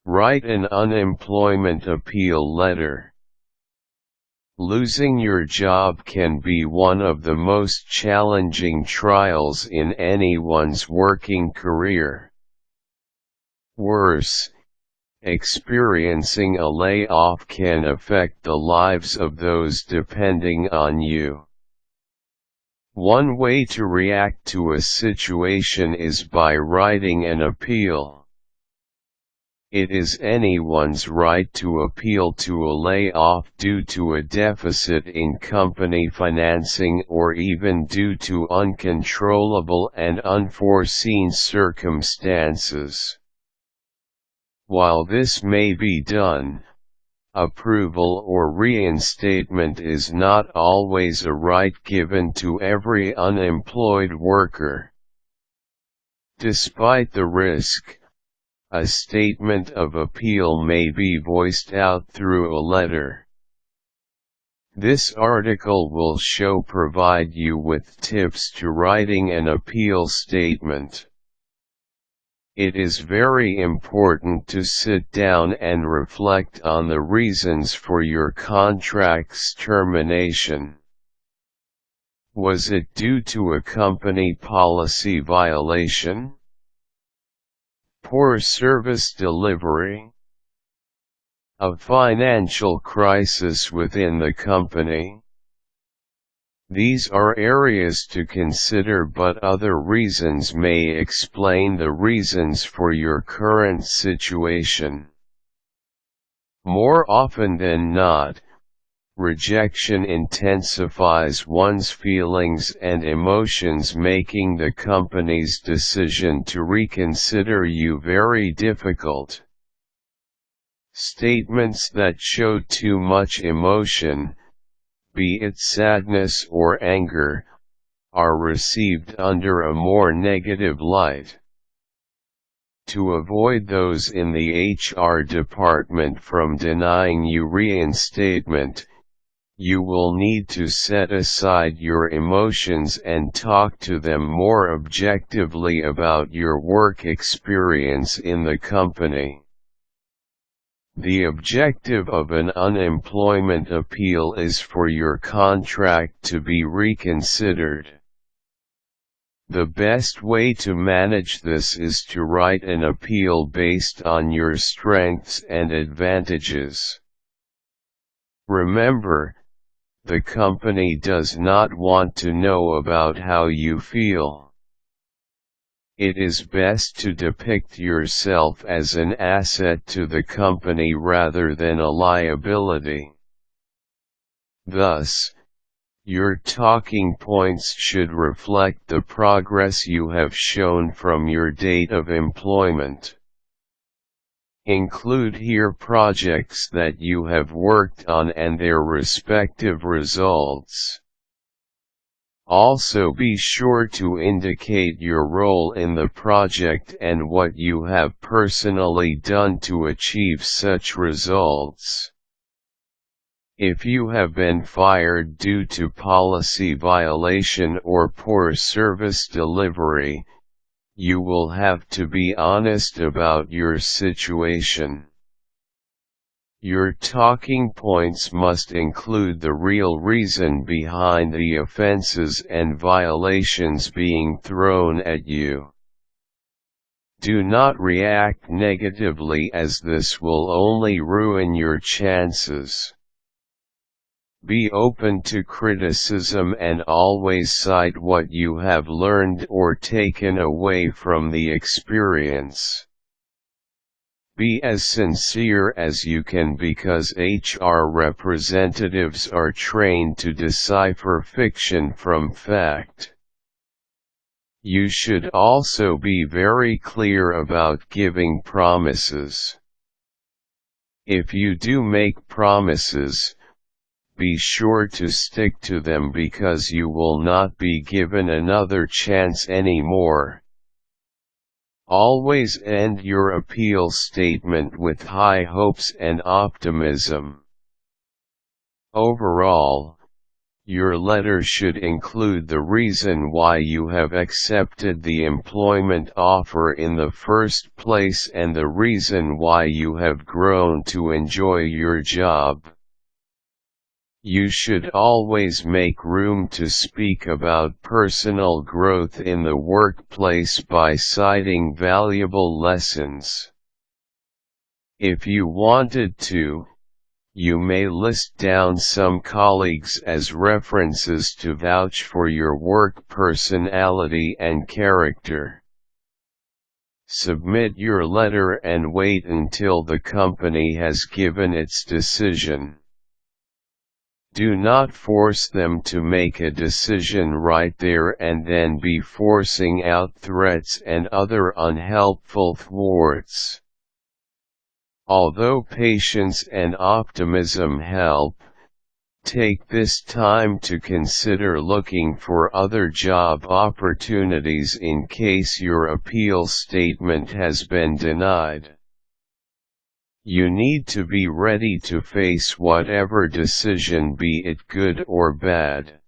Write an unemployment appeal letter. Losing your job can be one of the most challenging trials in anyone's working career. Worse, experiencing a layoff can affect the lives of those depending on you. One way to react to a situation is by writing an appeal. It is anyone's right to appeal to a layoff due to a deficit in company financing or even due to uncontrollable and unforeseen circumstances. While this may be done, approval or reinstatement is not always a right given to every unemployed worker. Despite the risk, a statement of appeal may be voiced out through a letter. This article will provide you with tips to writing an appeal statement. It is very important to sit down and reflect on the reasons for your contract's termination. Was it due to a company policy violation? Poor service delivery? A financial crisis within the company? These are areas to consider, but other reasons may explain the reasons for your current situation. More often than not, rejection intensifies one's feelings and emotions, making the company's decision to reconsider you very difficult. Statements that show too much emotion, be it sadness or anger, are received under a more negative light. To avoid those in the HR department from denying you reinstatement, you will need to set aside your emotions and talk to them more objectively about your work experience in the company. The objective of an unemployment appeal is for your contract to be reconsidered. The best way to manage this is to write an appeal based on your strengths and advantages. Remember, the company does not want to know about how you feel. It is best to depict yourself as an asset to the company rather than a liability. Thus, your talking points should reflect the progress you have shown from your date of employment. Include here projects that you have worked on and their respective results. Also be sure to indicate your role in the project and what you have personally done to achieve such results. If you have been fired due to policy violation or poor service delivery, you will have to be honest about your situation. Your talking points must include the real reason behind the offenses and violations being thrown at you. Do not react negatively, as this will only ruin your chances. Be open to criticism and always cite what you have learned or taken away from the experience. Be as sincere as you can, because HR representatives are trained to decipher fiction from fact. You should also be very clear about giving promises. If you do make promises, be sure to stick to them, because you will not be given another chance anymore. Always end your appeal statement with high hopes and optimism. Overall, Your letter should include the reason why you have accepted the employment offer in the first place and the reason why you have grown to enjoy your job. You should always make room to speak about personal growth in the workplace by citing valuable lessons. If you wanted to, you may list down some colleagues as references to vouch for your work personality and character. Submit your letter and wait until the company has given its decision. Do not force them to make a decision right there and then be forcing out threats and other unhelpful thwarts. Although patience and optimism help, take this time to consider looking for other job opportunities in case your appeal statement has been denied. You need to be ready to face whatever decision, be it good or bad.